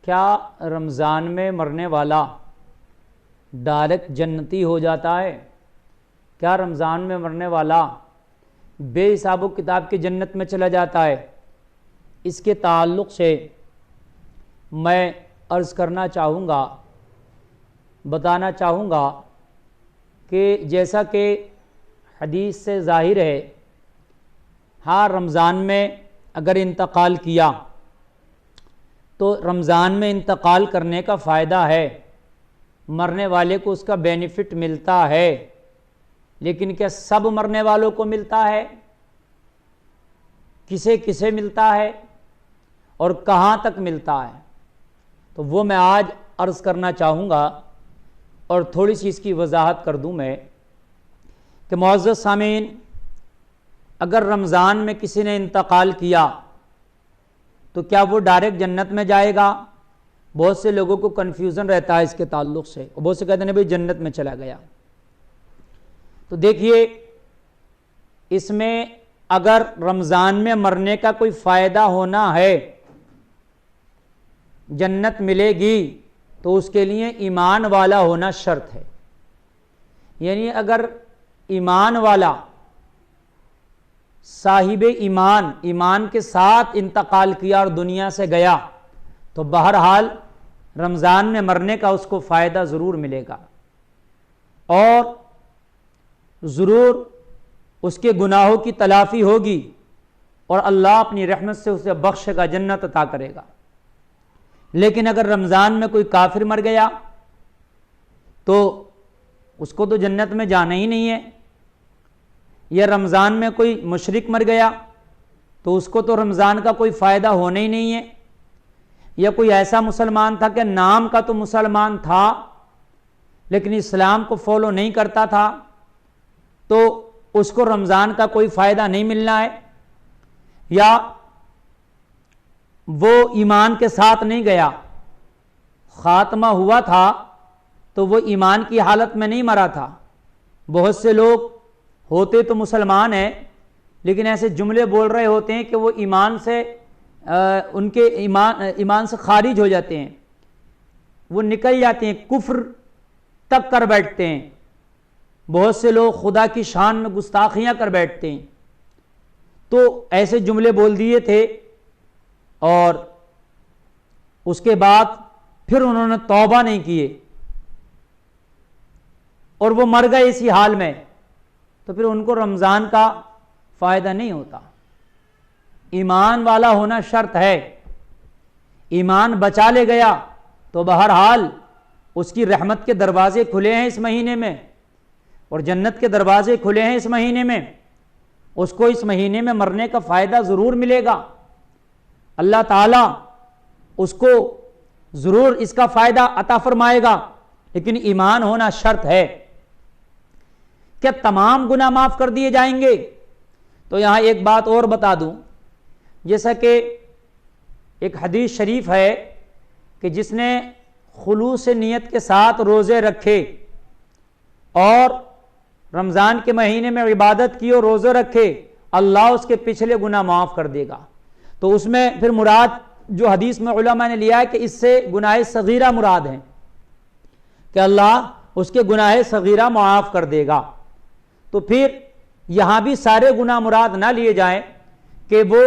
کیا رمضان میں مرنے والا ڈائریکٹ جنتی ہو جاتا ہے؟ کیا رمضان میں مرنے والا بے حساب و کتاب کی جنت میں چلا جاتا ہے؟ اس کے تعلق سے میں عرض کرنا چاہوں گا، بتانا چاہوں گا کہ جیسا کہ حدیث سے ظاہر ہے، ہاں رمضان میں اگر انتقال کیا تو رمضان میں انتقال کرنے کا فائدہ ہے، مرنے والے کو اس کا بینیفٹ ملتا ہے، لیکن کیا سب مرنے والوں کو ملتا ہے؟ کسے کسے ملتا ہے اور کہاں تک ملتا ہے؟ تو وہ میں آج عرض کرنا چاہوں گا اور تھوڑی سی اس کی وضاحت کر دوں میں کہ معزز سامعین، اگر رمضان میں کسی نے انتقال کیا تو کیا وہ ڈائریکٹ جنت میں جائے گا؟ بہت سے لوگوں کو کنفیوژن رہتا ہے اس کے تعلق سے، بہت سے کہتے ہیں بھائی جنت میں چلا گیا۔ تو دیکھیے، اس میں اگر رمضان میں مرنے کا کوئی فائدہ ہونا ہے، جنت ملے گی، تو اس کے لیے ایمان والا ہونا شرط ہے۔ یعنی اگر ایمان والا، صاحب ایمان کے ساتھ انتقال کیا اور دنیا سے گیا تو بہرحال رمضان میں مرنے کا اس کو فائدہ ضرور ملے گا، اور ضرور اس کے گناہوں کی تلافی ہوگی، اور اللہ اپنی رحمت سے اسے بخشے گا، جنت عطا کرے گا۔ لیکن اگر رمضان میں کوئی کافر مر گیا تو اس کو تو جنت میں جانا ہی نہیں ہے، یا رمضان میں کوئی مشرک مر گیا تو اس کو تو رمضان کا کوئی فائدہ ہونا ہی نہیں ہے، یا کوئی ایسا مسلمان تھا کہ نام کا تو مسلمان تھا لیکن اسلام کو فالو نہیں کرتا تھا، تو اس کو رمضان کا کوئی فائدہ نہیں ملنا ہے، یا وہ ایمان کے ساتھ نہیں گیا، خاتمہ ہوا تھا تو وہ ایمان کی حالت میں نہیں مرا تھا۔ بہت سے لوگ ہوتے تو مسلمان ہیں لیکن ایسے جملے بول رہے ہوتے ہیں کہ وہ ایمان سے ان کے ایمان سے خارج ہو جاتے ہیں، وہ نکل جاتے ہیں، کفر تک کر بیٹھتے ہیں۔ بہت سے لوگ خدا کی شان میں گستاخیاں کر بیٹھتے ہیں، تو ایسے جملے بول دیے تھے، اور اس کے بعد پھر انہوں نے توبہ نہیں کیے اور وہ مر گئے اسی حال میں، تو پھر ان کو رمضان کا فائدہ نہیں ہوتا۔ ایمان والا ہونا شرط ہے، ایمان بچا لے گیا تو بہرحال اس کی رحمت کے دروازے کھلے ہیں اس مہینے میں، اور جنت کے دروازے کھلے ہیں اس مہینے میں، اس کو اس مہینے میں مرنے کا فائدہ ضرور ملے گا، اللہ تعالیٰ اس کو ضرور اس کا فائدہ عطا فرمائے گا، لیکن ایمان ہونا شرط ہے۔ کیا تمام گناہ معاف کر دیے جائیں گے؟ تو یہاں ایک بات اور بتا دوں، جیسا کہ ایک حدیث شریف ہے کہ جس نے خلوص نیت کے ساتھ روزے رکھے اور رمضان کے مہینے میں عبادت کی اور روزے رکھے، اللہ اس کے پچھلے گناہ معاف کر دے گا۔ تو اس میں پھر مراد جو حدیث میں علماء نے لیا ہے کہ اس سے گناہ صغیرہ مراد ہیں، کہ اللہ اس کے گناہ صغیرہ معاف کر دے گا۔ تو پھر یہاں بھی سارے گناہ مراد نہ لیے جائیں کہ وہ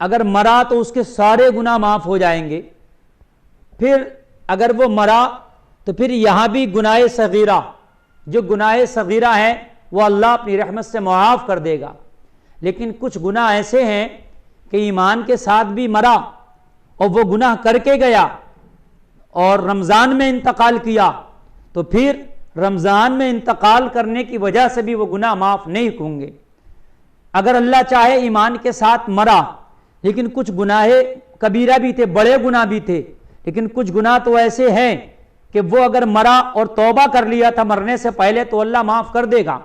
اگر مرا تو اس کے سارے گناہ معاف ہو جائیں گے، پھر اگر وہ مرا تو پھر یہاں بھی گناہ صغیرہ، جو گناہ صغیرہ ہیں وہ اللہ اپنی رحمت سے معاف کر دے گا۔ لیکن کچھ گناہ ایسے ہیں کہ ایمان کے ساتھ بھی مرا اور وہ گناہ کر کے گیا اور رمضان میں انتقال کیا، تو پھر رمضان میں انتقال کرنے کی وجہ سے بھی وہ گناہ معاف نہیں ہوں گے۔ اگر اللہ چاہے ایمان کے ساتھ مرا لیکن کچھ گناہ کبیرہ بھی تھے، بڑے گناہ بھی تھے، لیکن کچھ گناہ تو ایسے ہیں کہ وہ اگر مرا اور توبہ کر لیا تھا مرنے سے پہلے تو اللہ معاف کر دے گا،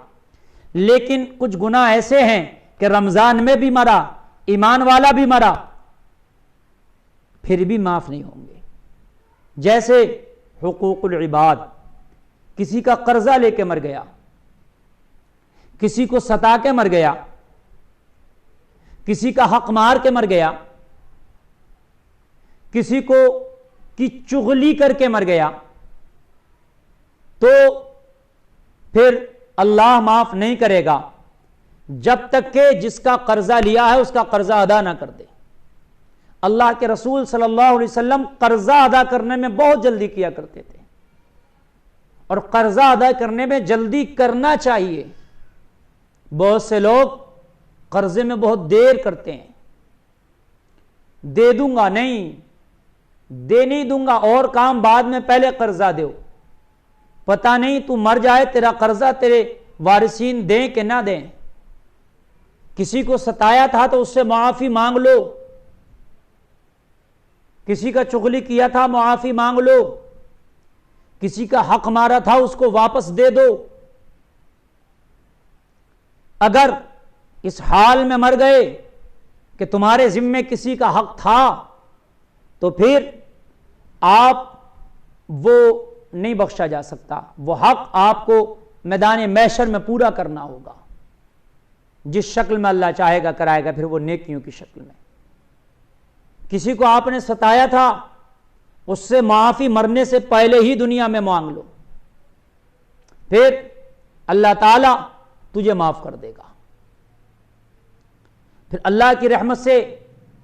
لیکن کچھ گناہ ایسے ہیں کہ رمضان میں بھی مرا، ایمان والا بھی مرا، پھر بھی معاف نہیں ہوں گے۔ جیسے حقوق العباد، کسی کا قرضہ لے کے مر گیا، کسی کو ستا کے مر گیا، کسی کا حق مار کے مر گیا، کسی کو کی چغلی کر کے مر گیا تو پھر اللہ معاف نہیں کرے گا جب تک کہ جس کا قرضہ لیا ہے اس کا قرضہ ادا نہ کر دے۔ اللہ کے رسول صلی اللہ علیہ وسلم قرضہ ادا کرنے میں بہت جلدی کیا کرتے تھے، اور قرضہ ادا کرنے میں جلدی کرنا چاہیے۔ بہت سے لوگ قرضے میں بہت دیر کرتے ہیں، دے دوں گا نہیں دوں گا، اور کام بعد میں، پہلے قرضہ دو، پتہ نہیں تو مر جائے تیرا قرضہ تیرے وارثین دیں کہ نہ دیں۔ کسی کو ستایا تھا تو اس سے معافی مانگ لو، کسی کا چغلی کیا تھا معافی مانگ لو، کسی کا حق مارا تھا اس کو واپس دے دو۔ اگر اس حال میں مر گئے کہ تمہارے ذمے کسی کا حق تھا تو پھر آپ وہ نہیں بخشا جا سکتا، وہ حق آپ کو میدان محشر میں پورا کرنا ہوگا، جس شکل میں اللہ چاہے گا کرائے گا، پھر وہ نیکیوں کی شکل میں۔ کسی کو آپ نے ستایا تھا اس سے معافی مرنے سے پہلے ہی دنیا میں مانگ لو، پھر اللہ تعالیٰ تجھے معاف کر دے گا۔ پھر اللہ کی رحمت سے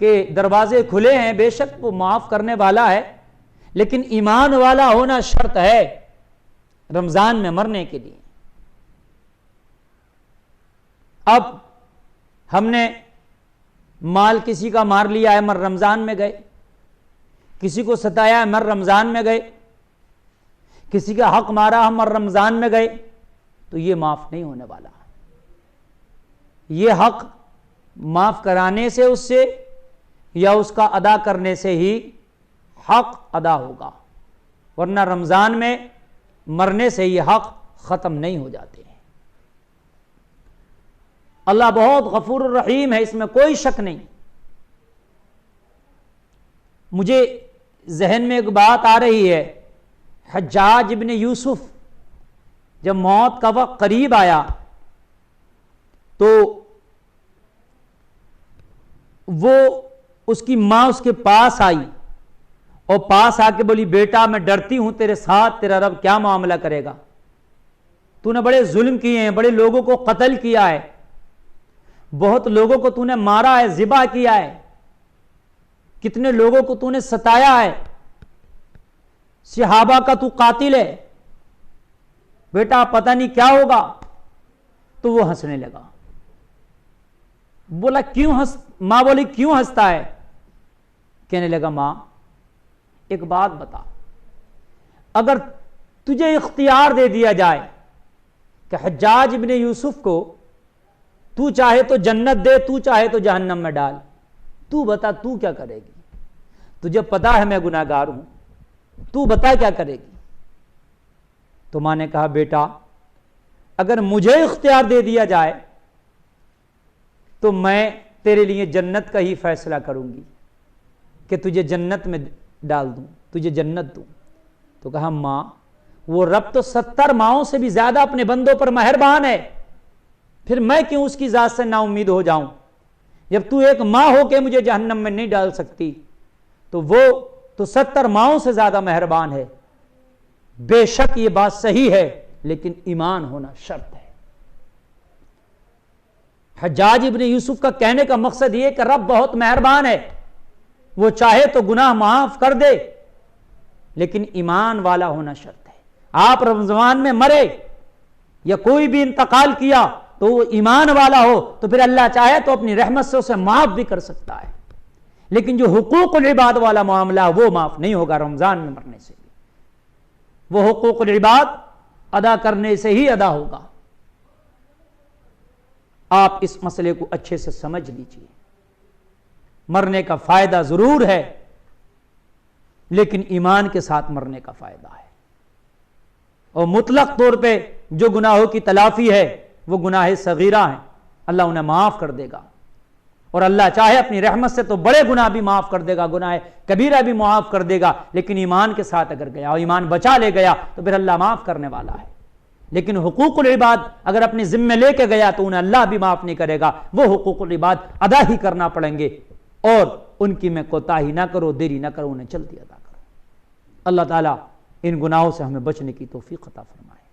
کہ دروازے کھلے ہیں، بے شک وہ معاف کرنے والا ہے، لیکن ایمان والا ہونا شرط ہے رمضان میں مرنے کے لیے۔ اب ہم نے مال کسی کا مار لیا ہے، مر رمضان میں گئے، کسی کو ستایا ہے، مر رمضان میں گئے، کسی کا حق مارا ہم مر رمضان میں گئے، تو یہ معاف نہیں ہونے والا۔ یہ حق معاف کرانے سے اس سے یا اس کا ادا کرنے سے ہی حق ادا ہوگا، ورنہ رمضان میں مرنے سے یہ حق ختم نہیں ہو جاتے ہیں۔ اللہ بہت غفور الرحیم ہے، اس میں کوئی شک نہیں۔ مجھے ذہن میں ایک بات آ رہی ہے، حجاج ابن یوسف جب موت کا وقت قریب آیا تو وہ اس کی ماں اس کے پاس آئی اور پاس آ کے بولی، بیٹا میں ڈرتی ہوں تیرے ساتھ تیرا رب کیا معاملہ کرے گا، تو نے بڑے ظلم کیے ہیں، بڑے لوگوں کو قتل کیا ہے، بہت لوگوں کو تو نے مارا ہے، ذبح کیا ہے، کتنے لوگوں کو تو نے ستایا ہے، صحابہ کا تو قاتل ہے، بیٹا پتہ نہیں کیا ہوگا۔ تو وہ ہنسنے لگا، بولا کیوں ماں بولی کیوں ہنستا ہے؟ کہنے لگا ماں ایک بات بتا، اگر تجھے اختیار دے دیا جائے کہ حجاج ابن یوسف کو تو چاہے تو جنت دے، تو چاہے تو جہنم میں ڈال، تو بتا تو کیا کرے گی؟ تجھے پتا ہے میں گناہ گار ہوں، تو بتا کیا کرے گی؟ تو ماں نے کہا بیٹا اگر مجھے اختیار دے دیا جائے تو میں تیرے لیے جنت کا ہی فیصلہ کروں گی کہ تجھے جنت میں ڈال دوں، تجھے جنت دوں۔ تو کہا ماں وہ رب تو 70 ماؤں سے بھی زیادہ اپنے بندوں پر مہربان ہے، پھر میں کیوں اس کی ذات سے نا امید ہو جاؤں؟ جب تو ایک ماں ہو کے مجھے جہنم میں نہیں ڈال سکتی تو وہ تو 70 ماؤں سے زیادہ مہربان ہے۔ بے شک یہ بات صحیح ہے، لیکن ایمان ہونا شرط ہے۔ حجاج ابن یوسف کا کہنے کا مقصد یہ کہ رب بہت مہربان ہے، وہ چاہے تو گناہ معاف کر دے، لیکن ایمان والا ہونا شرط ہے۔ آپ رمضان میں مرے یا کوئی بھی انتقال کیا تو وہ ایمان والا ہو تو پھر اللہ چاہے تو اپنی رحمت سے اسے معاف بھی کر سکتا ہے، لیکن جو حقوق العباد والا معاملہ وہ معاف نہیں ہوگا رمضان میں مرنے سے بھی۔ وہ حقوق العباد ادا کرنے سے ہی ادا ہوگا۔ آپ اس مسئلے کو اچھے سے سمجھ لیجئے۔ مرنے کا فائدہ ضرور ہے، لیکن ایمان کے ساتھ مرنے کا فائدہ ہے، اور مطلق طور پہ جو گناہوں کی تلافی ہے وہ گناہ صغیرہ ہیں، اللہ انہیں معاف کر دے گا، اور اللہ چاہے اپنی رحمت سے تو بڑے گناہ بھی معاف کر دے گا، گناہ کبیرہ بھی معاف کر دے گا، لیکن ایمان کے ساتھ اگر گیا اور ایمان بچا لے گیا تو پھر اللہ معاف کرنے والا ہے۔ لیکن حقوق العباد اگر اپنے ذمے لے کے گیا تو انہیں اللہ بھی معاف نہیں کرے گا، وہ حقوق العباد ادا ہی کرنا پڑیں گے، اور ان کی میں کوتاہی نہ کرو، دیری نہ کرو، انہیں جلدی ادا کرو۔ اللہ تعالیٰ ان گناہوں سے ہمیں بچنے کی توفیق عطا فرمائے۔